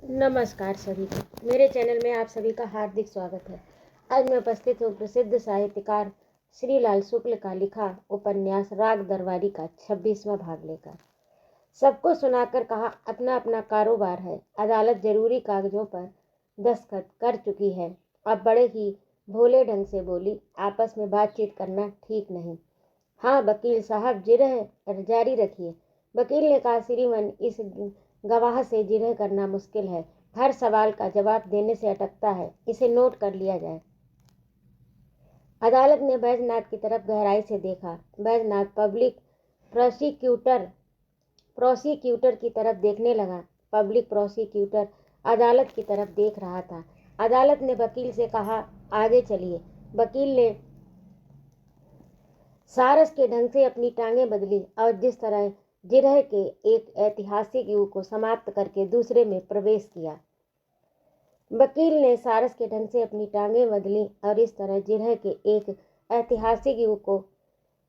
नमस्कार सभी को मेरे चैनल में आप सभी का हार्दिक स्वागत है। आज मैं उपस्थित हूँ प्रसिद्ध साहित्यकार श्री लाल शुक्ल का लिखा उपन्यास राग दरबारी का 26वां भाग लेकर। सबको सुनाकर कहा अपना अपना कारोबार है। अदालत जरूरी कागजों पर दस्तखत कर चुकी है। अब बड़े ही भोले ढंग से बोली, आपस में बातचीत करना ठीक नहीं। हाँ वकील साहब, जिरह जारी रखिए। वकील ने कहा, श्रीमान इस गवाह से जिरह करना मुश्किल है। हर सवाल का जवाब देने से अटकता है। इसे नोट कर लिया जाए। अदालत ने बैजनाथ की तरफ गहराई से देखा। बैजनाथ पब्लिक प्रोसिक्यूटर की तरफ देखने लगा। पब्लिक प्रोसिक्यूटर अदालत की तरफ देख रहा था। अदालत ने वकील से कहा, आगे चलिए। वकील ने सारस के ढंग से अपनी टांगें बदली और जिस तरह जिरह के एक ऐतिहासिक युग को समाप्त करके दूसरे में प्रवेश किया। वकील ने सारस के ढंग से अपनी टांगें बदली और इस तरह जिरह के एक ऐतिहासिक युग को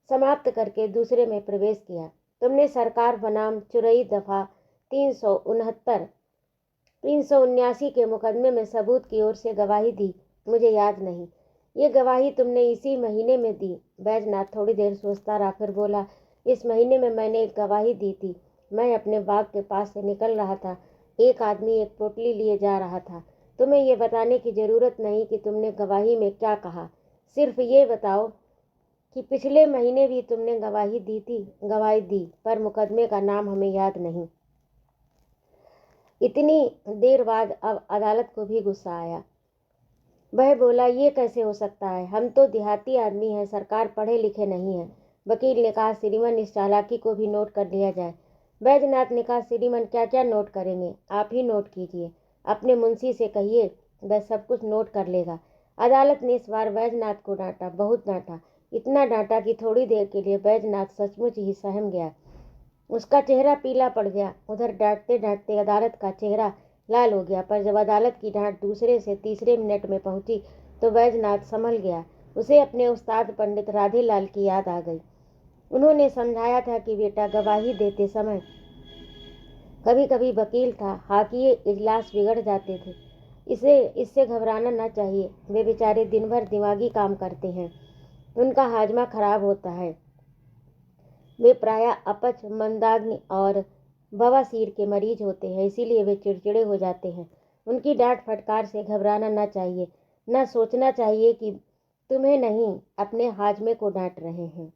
समाप्त करके दूसरे में प्रवेश किया। तुमने सरकार बनाम चुरई दफा 379 के मुकदमे में सबूत की ओर से गवाही दी। मुझे याद नहीं, ये गवाही तुमने इसी महीने में दी। बैजनाथ थोड़ी देर सोचता रहा, फिर बोला, इस महीने में मैंने एक गवाही दी थी। मैं अपने बाग के पास से निकल रहा था। एक आदमी एक पोटली लिए जा रहा था। तुम्हें ये बताने की जरूरत नहीं कि तुमने गवाही में क्या कहा। सिर्फ ये बताओ कि पिछले महीने भी तुमने गवाही दी, पर मुकदमे का नाम हमें याद नहीं। इतनी देर बाद अब अदालत को भी गुस्सा आया। वह बोला, ये कैसे हो सकता है? हम तो देहाती आदमी हैं, सरकार पढ़े लिखे नहीं है। वकील ने कहा, श्रीमान इस चालाकी को भी नोट कर लिया जाए। बैजनाथ ने कहा, श्रीमान क्या क्या नोट करेंगे? आप ही नोट कीजिए। अपने मुंशी से कहिए, वह सब कुछ नोट कर लेगा। अदालत ने इस बार बैजनाथ को डांटा, बहुत डांटा। इतना डांटा कि थोड़ी देर के लिए बैजनाथ सचमुच ही सहम गया। उसका चेहरा पीला पड़ गया। उधर डांटते डांटते अदालत का चेहरा लाल हो गया। पर जब अदालत की डांट दूसरे से तीसरे मिनट में पहुंची तो बैजनाथ संभल गया। उसे अपने उस्ताद पंडित राधेलाल की याद आ गई। उन्होंने समझाया था कि बेटा, गवाही देते समय कभी कभी वकील था, हाकिए इजलास बिगड़ जाते थे। इससे घबराना ना चाहिए। वे बेचारे दिन भर दिमागी काम करते हैं, उनका हाजमा खराब होता है। वे प्रायः अपच, मंदाग्नि और बवासीर के मरीज होते हैं, इसीलिए वे चिड़चिड़े हो जाते हैं। उनकी डांट फटकार से घबराना ना चाहिए। न सोचना चाहिए कि तुम्हें नहीं, अपने हाजमे को डांट रहे हैं।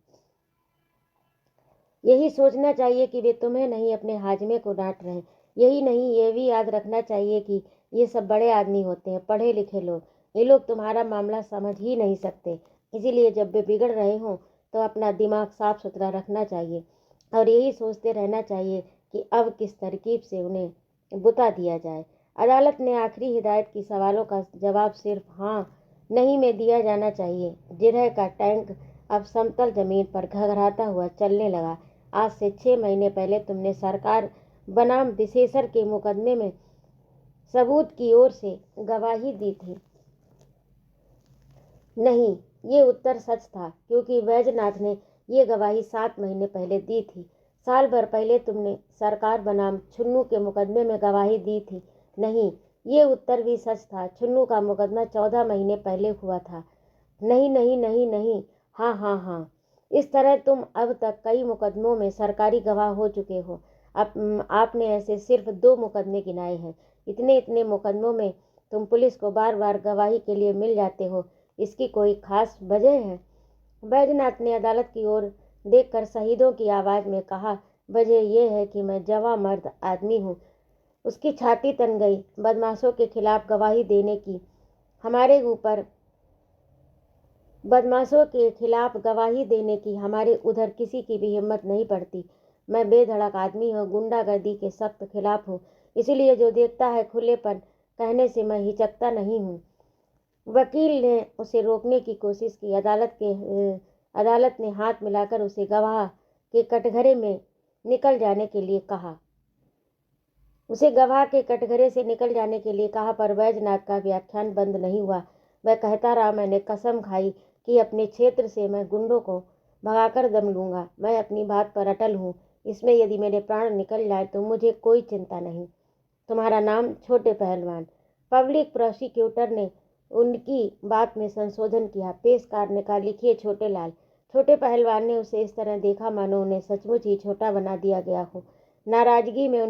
यही सोचना चाहिए कि वे तुम्हें नहीं, अपने हाजमे को डांट रहे हैं। यही नहीं, ये भी याद रखना चाहिए कि ये सब बड़े आदमी होते हैं, पढ़े लिखे लोग। ये लोग तुम्हारा मामला समझ ही नहीं सकते। इसीलिए जब वे बिगड़ रहे हों तो अपना दिमाग साफ सुथरा रखना चाहिए और यही सोचते रहना चाहिए कि अब किस तरकीब से उन्हें बुता दिया जाए। अदालत ने आखिरी हिदायत की सवालों का जवाब सिर्फ हाँ नहीं में दिया जाना चाहिए। जिरह का टैंक अब समतल जमीन पर घघराता हुआ चलने लगा। आज से 6 महीने पहले तुमने सरकार बनाम विशेषर के मुकदमे में सबूत की ओर से गवाही दी थी। नहीं, ये उत्तर सच था, क्योंकि बैजनाथ ने ये गवाही 7 महीने पहले दी थी। साल भर पहले तुमने सरकार बनाम छुन्नू के मुकदमे में गवाही दी थी। नहीं, ये उत्तर भी सच था। छुन्नू का मुकदमा 14 महीने पहले हुआ था। नहीं नहीं नहीं नहीं, हाँ हाँ हाँ। इस तरह तुम अब तक कई मुकदमों में सरकारी गवाह हो चुके हो। अब आपने ऐसे सिर्फ 2 मुकदमे गिनाए हैं। इतने इतने मुकदमों में तुम पुलिस को बार बार गवाही के लिए मिल जाते हो। इसकी कोई खास वजह है? बैजनाथ ने अदालत की ओर देखकर शहीदों की आवाज़ में कहा, वजह यह है कि मैं जवां मर्द आदमी हूँ। उसकी छाती तन गई। बदमाशों के खिलाफ गवाही देने की हमारे उधर किसी की भी हिम्मत नहीं पड़ती। मैं बेधड़क आदमी हूँ, गुंडागर्दी के सख्त खिलाफ हूँ। इसीलिए जो देखता है खुलेपन कहने से मैं हिचकता नहीं हूँ। वकील ने उसे रोकने की कोशिश की। अदालत ने हाथ मिलाकर उसे गवाह के कटघरे में निकल जाने के लिए कहा। पर बैजनाथ का व्याख्यान बंद नहीं हुआ। वह कहता रहा, मैंने कसम खाई कि अपने क्षेत्र से मैं गुंडों को भगाकर दम लूंगा। मैं अपनी बात पर अटल हूँ। इसमें यदि मेरे प्राण निकल जाए तो मुझे कोई चिंता नहीं। तुम्हारा नाम छोटे पहलवान। पब्लिक प्रोसिक्यूटर ने उनकी बात में संशोधन किया। पेशकार ने कहा, लिखिए छोटे लाल। छोटे पहलवान ने उसे इस तरह देखा मानो उन्हें सचमुच ही छोटा बना दिया गया हो। नाराजगी में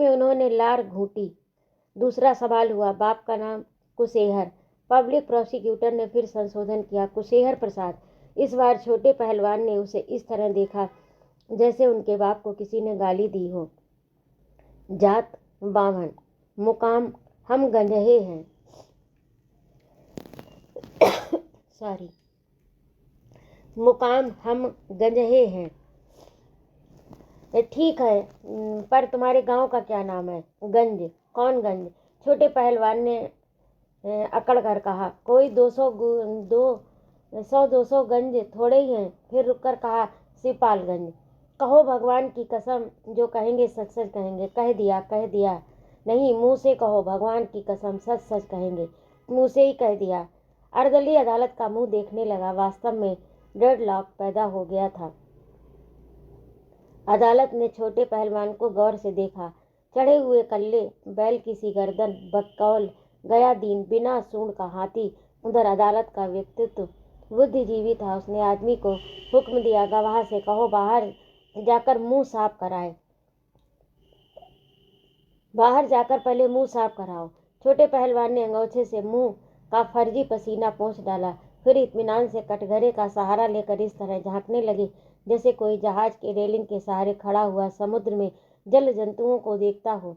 उन्होंने लार घूंटी। दूसरा सवाल हुआ, बाप का नाम? कुशेहर। पब्लिक प्रोसिक्यूटर ने फिर संशोधन किया, कुशेहर प्रसाद। इस बार छोटे पहलवान ने उसे इस तरह देखा जैसे उनके बाप को किसी ने गाली दी हो। जात बामन, मुकाम हम गंजहे हैं। मुकाम हम गंजहे हैं। ठीक है, पर तुम्हारे गांव का क्या नाम है? गंज। कौन गंज? छोटे पहलवान ने अकड़ कर कहा, कोई 200 गंज थोड़े ही हैं। फिर रुककर कहा, सिपालगंज। कहो भगवान की कसम, जो कहेंगे सच सच कहेंगे। कह दिया। नहीं, मुंह से कहो, भगवान की कसम सच सच कहेंगे। मुंह से ही कह दिया। अर्दली अदालत का मुंह देखने लगा। वास्तव में डेडलॉक पैदा हो गया था। अदालत ने छोटे पहलवान को गौर से देखा। चढ़े हुए कल्ले बैल की सी गर्दन, बकौल गया दीन, बिना सूंड का हाथी। उधर अदालत का व्यक्तित्व बुद्धिजीवी था। उसने आदमी को हुक्म दिया, गवाह से कहो बाहर जाकर मुंह साफ कराए। बाहर जाकर पहले मुंह साफ कराओ। छोटे पहलवान ने अंगोछे से मुंह का फर्जी पसीना पोंछ डाला। फिर इत्मीनान से कटघरे का सहारा लेकर इस तरह झांकने लगे जैसे कोई जहाज के रेलिंग के सहारे खड़ा हुआ समुद्र में जल जंतुओं को देखता हो।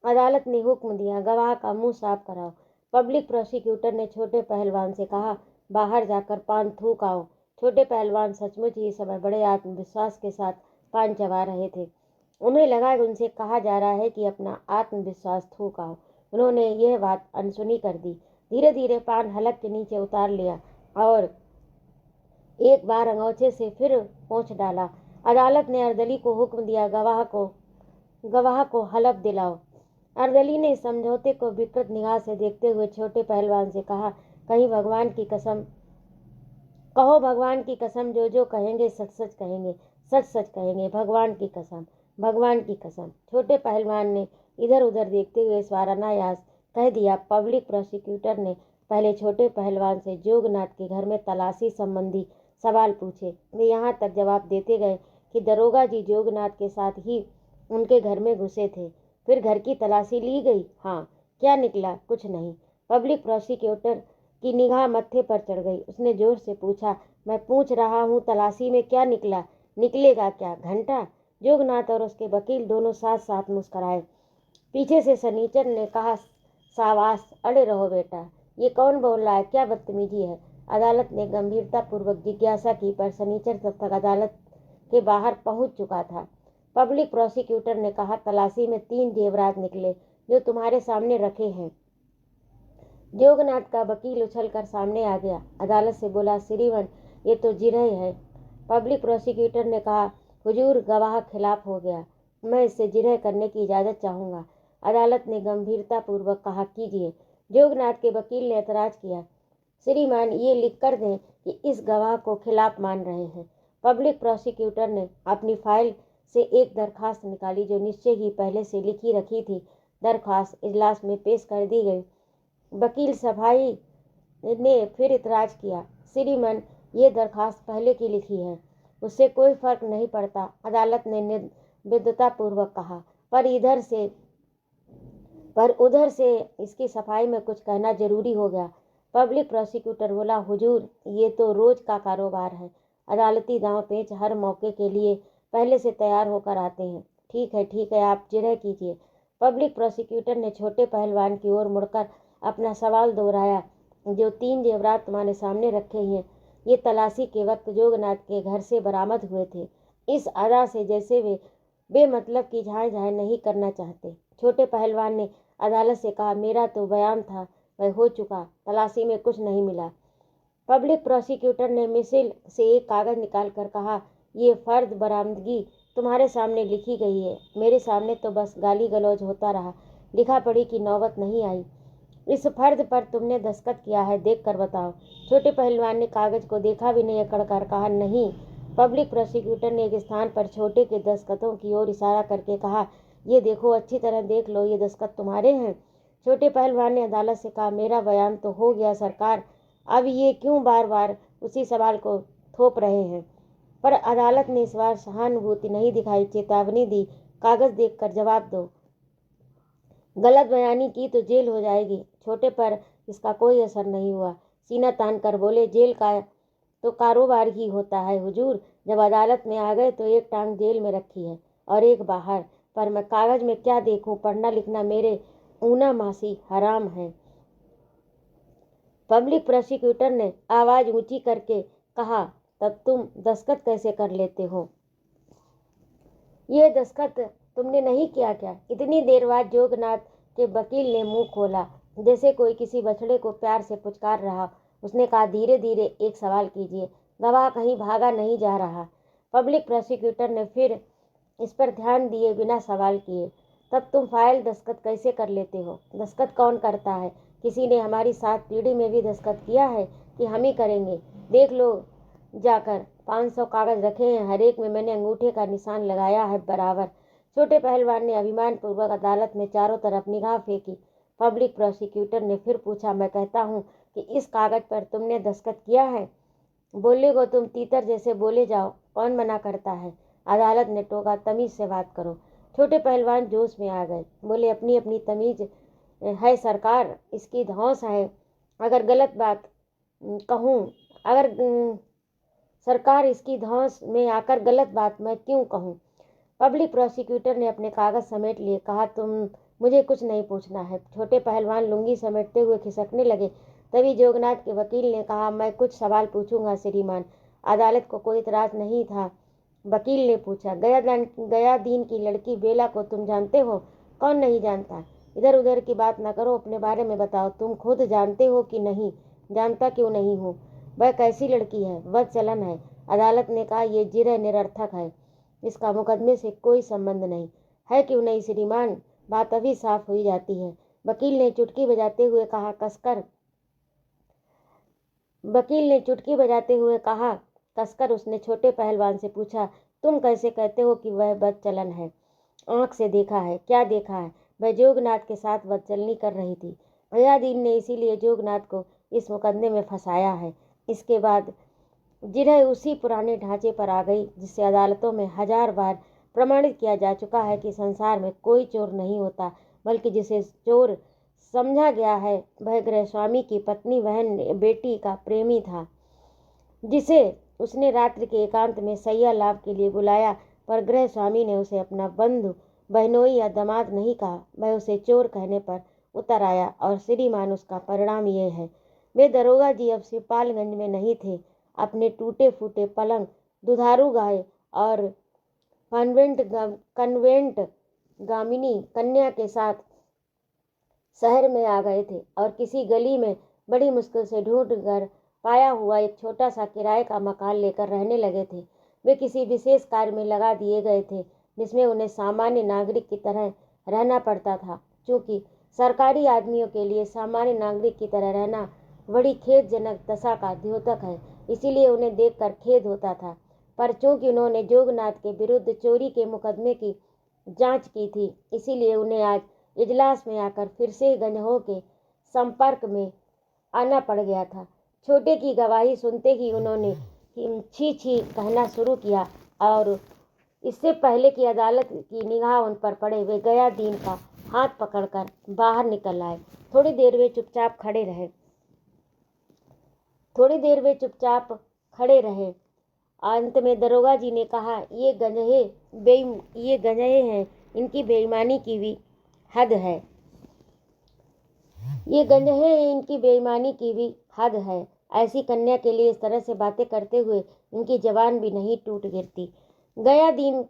अदालत ने हुक्म दिया, गवाह का मुंह साफ कराओ। पब्लिक प्रोसिक्यूटर ने छोटे पहलवान से कहा, बाहर जाकर पान थूक आओ। छोटे पहलवान सचमुच ही इस समय बड़े आत्मविश्वास के साथ पान चबा रहे थे। उन्हें लगा कि उनसे कहा जा रहा है कि अपना आत्मविश्वास थूक आओ। उन्होंने यह बात अनसुनी कर दी। धीरे धीरे पान हलक के नीचे उतार लिया और एक बार अंगोछे से फिर पोंछ डाला। अदालत ने अर्दली को हुक्म दिया, गवाह को हलफ दिलाओ। अर्दली ने इस समझौते को विकृत निगाह से देखते हुए छोटे पहलवान से कहा, कहो भगवान की कसम, जो कहेंगे सच सच कहेंगे। भगवान की कसम। छोटे पहलवान ने इधर उधर देखते हुए इस बार अनायास कह दिया। पब्लिक प्रोसिक्यूटर ने पहले छोटे पहलवान से जोगनाथ के घर में तलाशी संबंधी सवाल पूछे। वे यहाँ तक जवाब देते गए कि दरोगा जी जोगनाथ के साथ ही उनके घर में घुसे थे। फिर घर की तलाशी ली गई। हाँ, क्या निकला? कुछ नहीं। पब्लिक प्रोसिक्यूटर की निगाह मत्थे पर चढ़ गई। उसने जोर से पूछा, मैं पूछ रहा हूँ, तलाशी में क्या निकला? निकलेगा क्या? घंटा? जोगनाथ और उसके वकील दोनों साथ साथ मुस्कराए। पीछे से सनीचर ने कहा, शाबाश, अड़े रहो बेटा। ये कौन बोल रहा है? क्या बदतमीजी है? अदालत ने गंभीरतापूर्वक जिज्ञासा की, पर सनीचर तब तक अदालत के बाहर पहुंच चुका था। पब्लिक प्रोसिक्यूटर ने कहा, तलाशी में 3 जेवरात निकले जो तुम्हारे सामने रखे हैं। जोगनाथ का वकील उछलकर सामने आ गया। अदालत से बोला, श्रीमान, ये तो जिरह है। पब्लिक प्रोसिक्यूटर ने कहा, हुजूर, गवाह खिलाफ हो गया, मैं इससे जिरह करने की इजाज़त चाहूँगा। अदालत ने गंभीरतापूर्वक कहा, कीजिए। जोगनाथ के वकील ने एतराज़ किया, श्रीमान, ये लिख कर दें कि इस गवाह को खिलाफ मान रहे हैं। पब्लिक प्रोसिक्यूटर ने अपनी फाइल से एक दरखास्त निकाली जो निश्चय ही पहले से लिखी रखी थी। दरखास्त इजलास में पेश कर दी गई। वकील सफाई ने फिर इतराज़ किया, श्रीमान, ये दरखास्त पहले की लिखी है, उससे कोई फर्क नहीं पड़ता। अदालत ने निर्विधतापूर्वक कहा, पर उधर से इसकी सफाई में कुछ कहना जरूरी हो गया। पब्लिक प्रोसिक्यूटर बोला, हुजूर, ये तो रोज का कारोबार है। अदालती दांव पेच हर मौके के लिए पहले से तैयार होकर आते हैं। ठीक है, आप जिरह कीजिए। पब्लिक प्रोसिक्यूटर ने छोटे पहलवान की ओर मुड़कर अपना सवाल दोहराया, जो 3 जेवरात तुम्हारे सामने रखे हैं, ये तलाशी के वक्त जोगनाथ के घर से बरामद हुए थे। इस अदा से जैसे वे बेमतलब की झाए नहीं करना चाहते। छोटे पहलवान ने अदालत से कहा, मेरा तो बयान था, वह हो चुका, तलाशी में कुछ नहीं मिला। पब्लिक प्रोसिक्यूटर ने मिसिल से एक कागज निकालकर कहा, ये फर्द बरामदगी तुम्हारे सामने लिखी गई है। मेरे सामने तो बस गाली गलौज होता रहा, लिखा पढ़ी की नौबत नहीं आई। इस फर्द पर तुमने दस्तखत किया है, देख कर बताओ। छोटे पहलवान ने कागज को देखा भी नहीं, अकड़ कर कहा, नहीं। पब्लिक प्रोसिक्यूटर ने एक स्थान पर छोटे के दस्तखतों की ओर इशारा करके कहा, ये देखो, अच्छी तरह देख लो, ये दस्तखत तुम्हारे हैं। छोटे पहलवान ने अदालत से कहा, मेरा बयान तो हो गया सरकार, अब ये क्यों बार बार उसी सवाल को थोप रहे हैं। पर अदालत ने इस बार सहानुभूति नहीं दिखाई, चेतावनी दी, कागज देखकर जवाब दो, गलत बयानी की तो जेल हो जाएगी। छोटे पर इसका कोई असर नहीं हुआ। सीना तान कर बोले, जेल का तो कारोबार ही होता है हुजूर, जब अदालत में आ गए तो एक टांग जेल में रखी है और एक बाहर, पर मैं कागज में क्या देखूं, पढ़ना लिखना मेरे ऊना मासी हराम है। पब्लिक प्रोसिक्यूटर ने आवाज ऊंची करके कहा, तब तुम दस्तखत कैसे कर लेते हो? ये दस्तखत तुमने नहीं किया क्या? इतनी देर बाद जोगनाथ के वकील ने मुंह खोला, जैसे कोई किसी बछड़े को प्यार से पुचकार रहा। उसने कहा, धीरे धीरे एक सवाल कीजिए, गवाह कहीं भागा नहीं जा रहा। पब्लिक प्रोसिक्यूटर ने फिर इस पर ध्यान दिए बिना सवाल किए, तब तुम फाइल दस्तखत कैसे कर लेते हो? दस्तखत कौन करता है? किसी ने हमारी 7 पीढ़ी में भी दस्तखत किया है कि हम ही करेंगे? देख लो जाकर, 500 कागज रखे हैं, हर एक में मैंने अंगूठे का निशान लगाया है बराबर। छोटे पहलवान ने अभिमान पूर्वक अदालत में चारों तरफ निगाह फेंकी। पब्लिक प्रोसिक्यूटर ने फिर पूछा, मैं कहता हूँ कि इस कागज पर तुमने दस्तखत किया है। बोले को तुम तीतर जैसे बोले जाओ, कौन मना करता है? अदालत ने टोका, तमीज से बात करो। छोटे पहलवान जोश में आ गए, बोले, अपनी अपनी तमीज है सरकार, इसकी धौंस है। अगर गलत बात कहूँ, अगर सरकार इसकी धौंस में आकर गलत बात मैं क्यों कहूँ? पब्लिक प्रोसिक्यूटर ने अपने कागज समेट लिए, कहा, तुम मुझे कुछ नहीं पूछना है। छोटे पहलवान लुंगी समेटते हुए खिसकने लगे। तभी जोगनाथ के वकील ने कहा, मैं कुछ सवाल पूछूंगा श्रीमान। अदालत को कोई इतराज नहीं था। वकील ने पूछा, गया दीन की लड़की बेला को तुम जानते हो? कौन नहीं जानता? इधर उधर की बात न करो, अपने बारे में बताओ, तुम खुद जानते हो कि नहीं? जानता क्यों नहीं हूँ? वह कैसी लड़की है? वह चलन है। अदालत ने कहा, ये जिरह निरर्थक है, इसका मुकदमे से कोई संबंध नहीं है। क्यों नहीं श्रीमान? बात अभी साफ हुई जाती है। वकील ने चुटकी बजाते हुए कहा, कसकर उसने छोटे पहलवान से पूछा, तुम कैसे कहते हो कि वह बदचलन है? आंख से देखा है। क्या देखा है? वह जोगनाथ के साथ बदचलनी कर रही थी। गयादीन ने इसीलिए जोगनाथ को इस मुकदमे में फंसाया है। इसके बाद जिरह उसी पुराने ढांचे पर आ गई जिससे अदालतों में 1000 बार प्रमाणित किया जा चुका है कि संसार में कोई चोर नहीं होता, बल्कि जिसे चोर समझा गया है वह गृहस्वामी की पत्नी, बहन, बेटी का प्रेमी था, जिसे उसने रात्रि के एकांत में सैया लाभ के लिए बुलाया, पर गृहस्वामी ने उसे अपना बंधु, बहनोई या दामाद नहीं कहा। वह उसे चोर कहने पर उतर आया और श्रीमान उसका परिणाम ये है। वे दरोगा जी अब सिपालगंज में नहीं थे। अपने टूटे फूटे पलंग, दुधारू गाय और कन्वेंट गामिनी कन्या के साथ शहर में आ गए थे और किसी गली में बड़ी मुश्किल से ढूंढ कर पाया हुआ एक छोटा सा किराए का मकान लेकर रहने लगे थे। वे किसी विशेष कार्य में लगा दिए गए थे जिसमें उन्हें सामान्य नागरिक की तरह रहना पड़ता था। चूँकि सरकारी आदमियों के लिए सामान्य नागरिक की तरह रहना बड़ी खेदजनक दशा का द्योतक है, इसीलिए उन्हें देखकर खेद होता था। पर चूँकि उन्होंने जोगनाथ के विरुद्ध चोरी के मुकदमे की जांच की थी, इसीलिए उन्हें आज इजलास में आकर फिर से गंजहों के संपर्क में आना पड़ गया था। छोटे की गवाही सुनते ही उन्होंने छी छी कहना शुरू किया और इससे पहले कि अदालत की निगाह उन पर पड़े, वे गयादीन का हाथ पकड़कर बाहर निकल आए। थोड़ी देर वे चुपचाप खड़े रहे। अंत में दरोगा जी ने कहा, ये गंजहे हैं, इनकी बेईमानी की भी हद है। ऐसी कन्या के लिए इस तरह से बातें करते हुए इनकी जबान भी नहीं टूट गिरती। गयादीन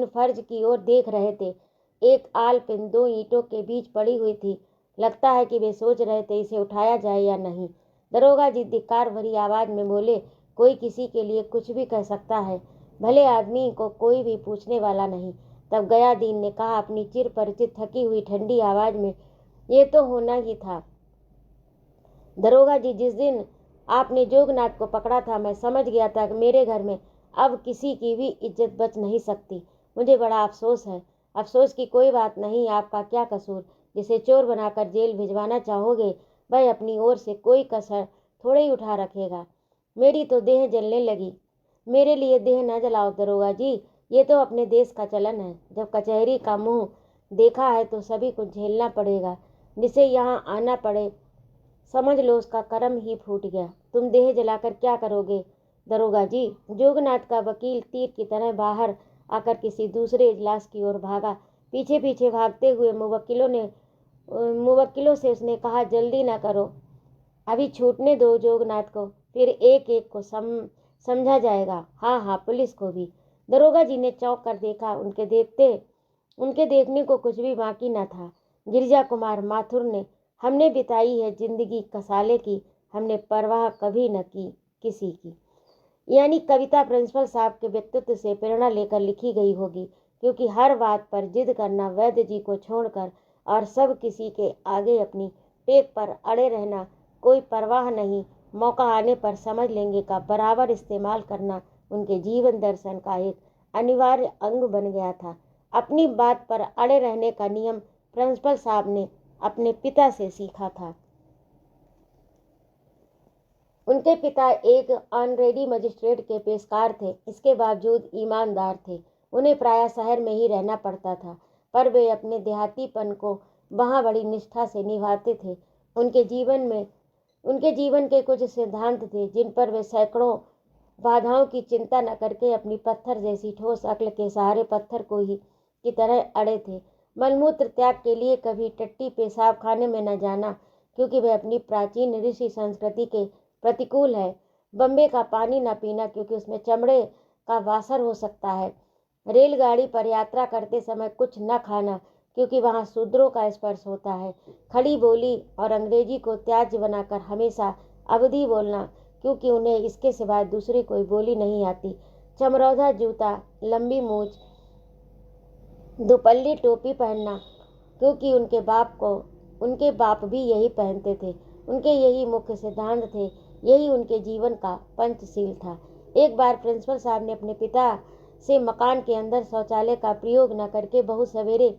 फर्ज की ओर देख रहे थे। एक आल पिन 2 ईंटों के बीच पड़ी हुई थी। लगता है कि वे सोच रहे थे इसे उठाया जाए या नहीं। दरोगा जी धिक्कार भरी आवाज में बोले, कोई किसी के लिए कुछ भी कह सकता है, भले आदमी को कोई भी पूछने वाला नहीं। तब गयादीन ने कहा अपनी चिर परिचित थकी हुई ठंडी आवाज में, ये तो होना ही था दरोगा जी, जिस दिन आपने जोगनाथ को पकड़ा था, मैं समझ गया था कि मेरे घर में अब किसी की भी इज्जत बच नहीं सकती। मुझे बड़ा अफसोस है। अफसोस की कोई बात नहीं, आपका क्या कसूर? जिसे चोर बनाकर जेल भिजवाना चाहोगे वह अपनी ओर से कोई कसर थोड़े ही उठा रखेगा। मेरी तो देह जलने लगी। मेरे लिए देह न जलाओ दरोगा जी, ये तो अपने देश का चलन है। जब कचहरी का मुंह देखा है तो सभी कुछ झेलना पड़ेगा। जिसे यहाँ आना पड़े समझ लो उसका कर्म ही फूट गया। तुम देह जलाकर क्या करोगे दरोगा जी? जोगनाथ का वकील तीर की तरह बाहर आकर किसी दूसरे इजलास की ओर भागा। पीछे पीछे भागते हुए मुवक्किलों से उसने कहा, जल्दी ना करो, अभी छूटने दो जोगनाथ को, फिर एक एक को समझा जाएगा। हाँ हाँ, पुलिस को भी। दरोगा जी ने चौंक कर देखा। उनके देखने को कुछ भी बाकी न था। गिरिजा कुमार माथुर ने, हमने बिताई है जिंदगी कसाले की, हमने परवाह कभी न की किसी की। यानी कविता प्रिंसिपल साहब के व्यक्तित्व से प्रेरणा लेकर लिखी गई होगी, क्योंकि हर बात पर जिद करना, वैद्य जी को छोड़कर और सब किसी के आगे अपनी टेक पर अड़े रहना, कोई परवाह नहीं, मौका आने पर समझ लेंगे का बराबर इस्तेमाल करना उनके जीवन दर्शन का एक अनिवार्य अंग बन गया था। अपनी बात पर अड़े रहने का नियम प्रिंसिपल साहब ने अपने पिता से सीखा था। उनके पिता एक ऑनरेडी मजिस्ट्रेट के पेशकार थे, इसके बावजूद ईमानदार थे। उन्हें प्रायः शहर में ही रहना पड़ता था, पर वे अपने देहातीपन को वहाँ बड़ी निष्ठा से निभाते थे। उनके जीवन के कुछ सिद्धांत थे जिन पर वे सैकड़ों बाधाओं की चिंता न करके अपनी पत्थर जैसी ठोस अक्ल के सहारे पत्थर को ही की तरह अड़े थे। मलमूत्र त्याग के लिए कभी टट्टी पेशाब खाने में न जाना, क्योंकि वह अपनी प्राचीन ऋषि संस्कृति के प्रतिकूल है। बम्बे का पानी न पीना, क्योंकि उसमें चमड़े का वासर हो सकता है। रेलगाड़ी पर यात्रा करते समय कुछ न खाना, क्योंकि वहाँ शूद्रों का स्पर्श होता है। खड़ी बोली और अंग्रेजी को त्याज्य बनाकर हमेशा अवधी बोलना, क्योंकि उन्हें इसके सिवाय दूसरी कोई बोली नहीं आती। चमरौधा जूता, लंबी मूछ, दुपल्ली टोपी पहनना, क्योंकि उनके बाप भी यही पहनते थे। उनके यही मुख्य सिद्धांत थे, यही उनके जीवन का पंचशील था। एक बार प्रिंसिपल साहब ने अपने पिता से मकान के अंदर शौचालय का प्रयोग न करके बहुत सवेरे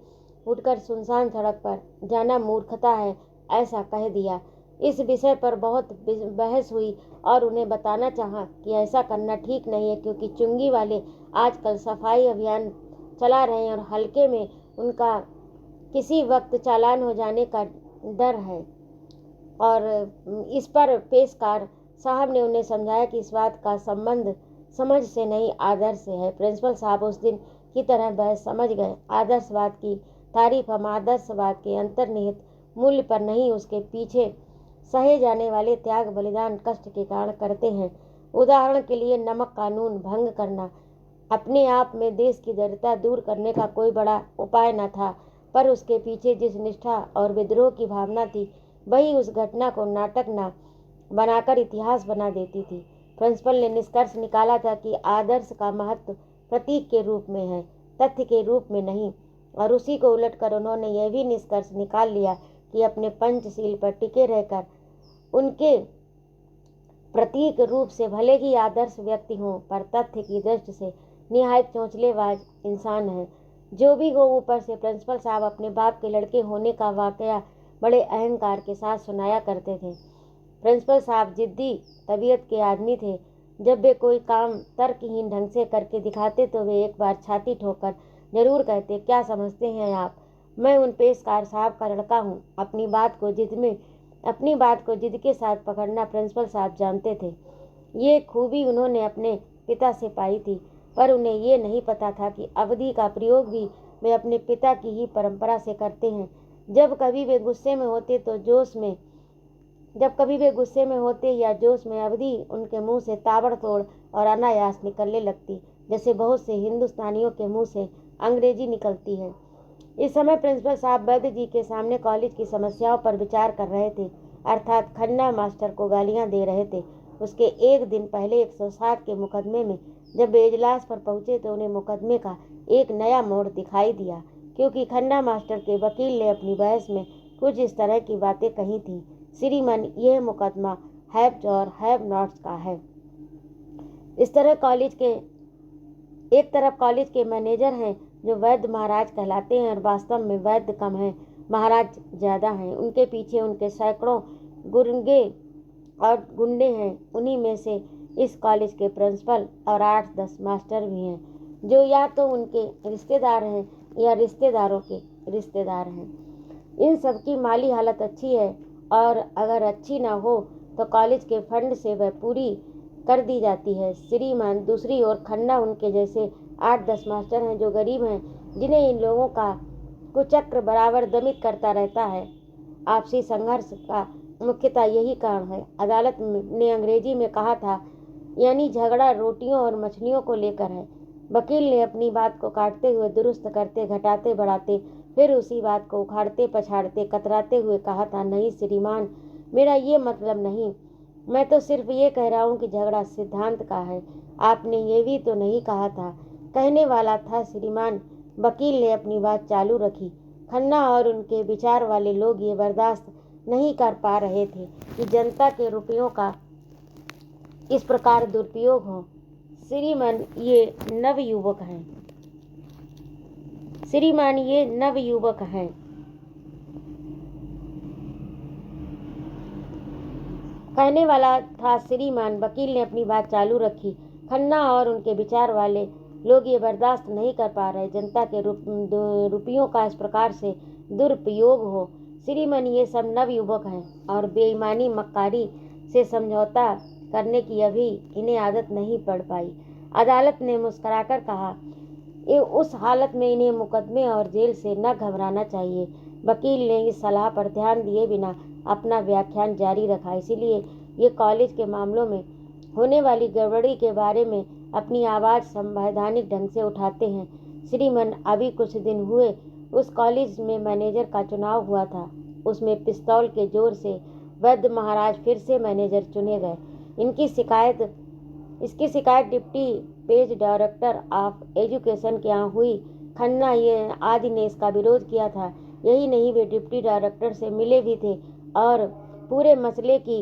उठकर सुनसान सड़क पर जाना मूर्खता है, ऐसा कह दिया। इस विषय पर बहुत बहस हुई और उन्हें बताना चाहा कि ऐसा करना ठीक नहीं है, क्योंकि चुंगी वाले आजकल सफाई अभियान चला रहे हैं और हल्के में उनका किसी वक्त चालान हो जाने का डर है। और इस पर पेशकार साहब ने उन्हें समझाया कि इस बात का संबंध समझ से नहीं, आदर्श से है। प्रिंसिपल साहब उस दिन की तरह बहस समझ गए। आदर्शवाद की तारीफ हम आदर्शवाद के अंतर्निहित मूल्य पर नहीं, उसके पीछे सहे जाने वाले त्याग, बलिदान, कष्ट के कारण करते हैं। उदाहरण के लिए, नमक कानून भंग करना अपने आप में देश की दरिद्रता दूर करने का कोई बड़ा उपाय न था, पर उसके पीछे जिस निष्ठा और विद्रोह की भावना थी, वही उस घटना को नाटक न बनाकर इतिहास बना देती थी। प्रिंसिपल ने निष्कर्ष निकाला था कि आदर्श का महत्व प्रतीक के रूप में है, तथ्य के रूप में नहीं, और उसी को उलटकर उन्होंने यह भी निष्कर्ष निकाल लिया कि अपने पंचशील पर टिके रहकर उनके प्रतीक रूप से भले ही आदर्श व्यक्ति हों, पर तथ्य की दृष्टि से निहायत चौंचलेबाज इंसान है। जो भी हो, ऊपर से प्रिंसिपल साहब अपने बाप के लड़के होने का वाकया बड़े अहंकार के साथ सुनाया करते थे। प्रिंसिपल साहब जिद्दी तबीयत के आदमी थे। जब वे कोई काम तर्कहीन ढंग से करके दिखाते तो वे एक बार छाती ठोकर जरूर कहते, क्या समझते हैं आप, मैं उन पेशकार साहब का लड़का हूँ। अपनी बात को जिद के साथ पकड़ना प्रिंसिपल साहब जानते थे। ये खूबी उन्होंने अपने पिता से पाई थी, पर उन्हें ये नहीं पता था कि अवधि का प्रयोग भी वे अपने पिता की ही परंपरा से करते हैं। जब कभी वे गुस्से में होते या जोश में, अवधि उनके मुंह से ताबड़तोड़ और अनायास निकलने लगती, जैसे बहुत से हिंदुस्तानियों के मुंह से अंग्रेजी निकलती है। इस समय प्रिंसिपल साहब वैद्य जी के सामने कॉलेज की समस्याओं पर विचार कर रहे थे, अर्थात खन्ना मास्टर को गालियां दे रहे थे। उसके एक दिन पहले 160 के मुकदमे में जब वे इजलास पर पहुंचे तो उन्हें मुकदमे का एक नया मोड़ दिखाई दिया, क्योंकि खन्ना मास्टर के वकील ने अपनी बहस में कुछ इस तरह की बातें कही थी, श्रीमान, यह मुकदमा हैव्स और हैव नॉट्स का है। इस तरह एक तरफ कॉलेज के मैनेजर हैं जो वैद्य महाराज कहलाते हैं और वास्तव में वैद्य कम हैं, महाराज ज़्यादा हैं। उनके पीछे उनके सैकड़ों गुरंगे और गुंडे हैं। उन्हीं में से इस कॉलेज के प्रिंसिपल और 8-10 मास्टर भी हैं जो या तो उनके रिश्तेदार हैं या रिश्तेदारों के रिश्तेदार हैं। इन सब की माली हालत अच्छी है और अगर अच्छी ना हो तो कॉलेज के फंड से वह पूरी कर दी जाती है। श्रीमान दूसरी ओर खन्ना उनके जैसे 8-10 मास्टर हैं जो गरीब हैं, जिन्हें इन लोगों का कुचक्र बराबर दमित करता रहता है। आपसी संघर्ष का मुख्यतः यही कारण है। अदालत ने अंग्रेजी में कहा था, यानी झगड़ा रोटियों और मछलियों को लेकर है। वकील ने अपनी बात को काटते हुए, दुरुस्त करते, घटाते बढ़ाते, फिर उसी बात को उखाड़ते पछाड़ते, कतराते हुए कहा था, नहीं श्रीमान, मेरा ये मतलब नहीं। मैं तो सिर्फ ये कह रहा हूँ कि झगड़ा सिद्धांत का है। आपने ये भी तो नहीं कहा था। कहने वाला था श्रीमान। वकील ने अपनी बात चालू रखी। खन्ना और उनके विचार वाले लोग ये बर्दाश्त नहीं कर पा रहे थे कि जनता के रुपयों का इस प्रकार दुरुपयोग हो। श्रीमान ये नवयुवक हैं। श्रीमान ये नवयुवक हैं। कहने वाला था श्रीमान। वकील ने अपनी बात चालू रखी। खन्ना और उनके विचार वाले लोग ये बर्दाश्त नहीं कर पा रहे जनता के रुपयों का इस प्रकार से दुरुपयोग हो। श्रीमान ये सब नवयुवक हैं और बेईमानी मक्कारी से समझौता करने की अभी इन्हें आदत नहीं पड़ पाई। अदालत ने मुस्कुराकर कहा, उस हालत में इन्हें मुकदमे और जेल से न घबराना चाहिए। वकील ने इस सलाह पर ध्यान दिए बिना अपना व्याख्यान जारी रखा। इसीलिए ये कॉलेज के मामलों में होने वाली गड़बड़ी के बारे में अपनी आवाज़ संवैधानिक ढंग से उठाते हैं। श्रीमान, अभी कुछ दिन हुए उस कॉलेज में मैनेजर का चुनाव हुआ था। उसमें पिस्तौल के जोर से वैद्य महाराज फिर से मैनेजर चुने गए। इसकी शिकायत deputy page director of education के यहाँ हुई। खन्ना ये आदि ने इसका विरोध किया था। यही नहीं, वे डिप्टी डायरेक्टर से मिले भी थे और पूरे मसले की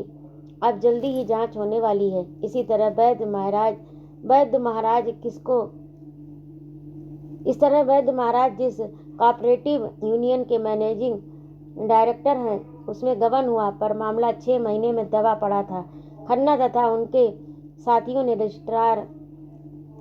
अब जल्दी ही जांच होने वाली है। इसी तरह वैद्य महाराज जिस कोऑपरेटिव यूनियन के मैनेजिंग डायरेक्टर हैं, उसमें गबन हुआ पर मामला 6 महीने में दबा पड़ा था। खन्ना तथा उनके साथियों ने रजिस्ट्रार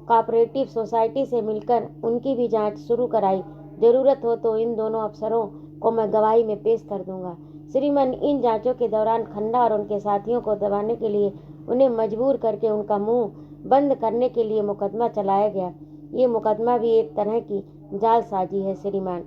कोऑपरेटिव सोसाइटी से मिलकर उनकी भी जांच शुरू कराई। जरूरत हो तो इन दोनों अफसरों को मैं गवाही में पेश कर दूंगा। श्रीमान, इन जांचों के दौरान खन्ना और उनके साथियों को दबाने के लिए, उन्हें मजबूर करके उनका मुंह बंद करने के लिए मुकदमा चलाया गया। ये मुकदमा भी एक तरह की जालसाजी है। श्रीमान,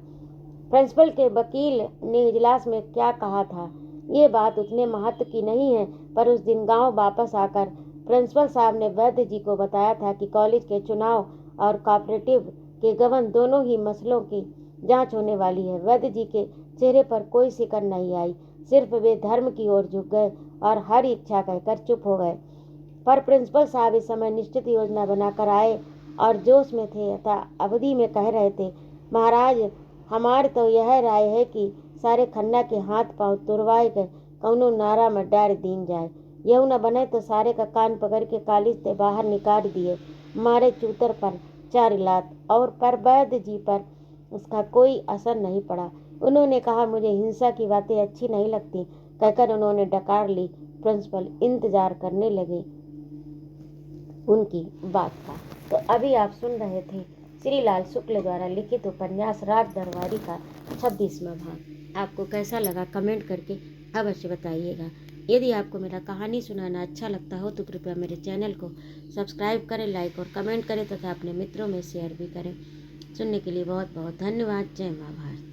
प्रिंसिपल के वकील ने इजलास में क्या कहा था, ये बात उतने महत्व की नहीं है, पर उस दिन गांव वापस आकर प्रिंसिपल साहब ने वैद्य जी को बताया था कि कॉलेज के चुनाव और कोऑपरेटिव के गबन दोनों ही मसलों की जांच होने वाली है। वैद्य जी के चेहरे पर कोई सिकन नहीं आई, सिर्फ वे धर्म की ओर झुक गए और हर इच्छा कहकर चुप हो गए। पर प्रिंसिपल साहब इस समय निश्चित योजना बनाकर आए और जोश में थे तथा अवधि में कह रहे थे, महाराज, हमार तो यह राय है कि सारे खन्ना के हाथ पांव तुड़वाए गए कौनो नारा में डार दीन जाए। यह न बने तो सारे का कान पकड़ के कॉलेज से बाहर निकाल दिए, मारे चूतर पर 4 लात। और पर वैद्य जी पर उसका कोई असर नहीं पड़ा। उन्होंने कहा, मुझे हिंसा की बातें अच्छी नहीं लगती, कहकर उन्होंने डकार ली। प्रिंसिपल इंतजार करने लगे उनकी बात का। तो अभी आप सुन रहे थे श्रीलाल शुक्ल द्वारा लिखित उपन्यास रात दरबारी का 26वां भाग। आपको कैसा लगा कमेंट करके अवश्य बताइएगा। यदि आपको मेरा कहानी सुनाना अच्छा लगता हो तो कृपया मेरे चैनल को सब्सक्राइब करें, लाइक और कमेंट करें तथा अपने मित्रों में शेयर भी करें। सुनने के लिए बहुत बहुत धन्यवाद। जय माँ भारत।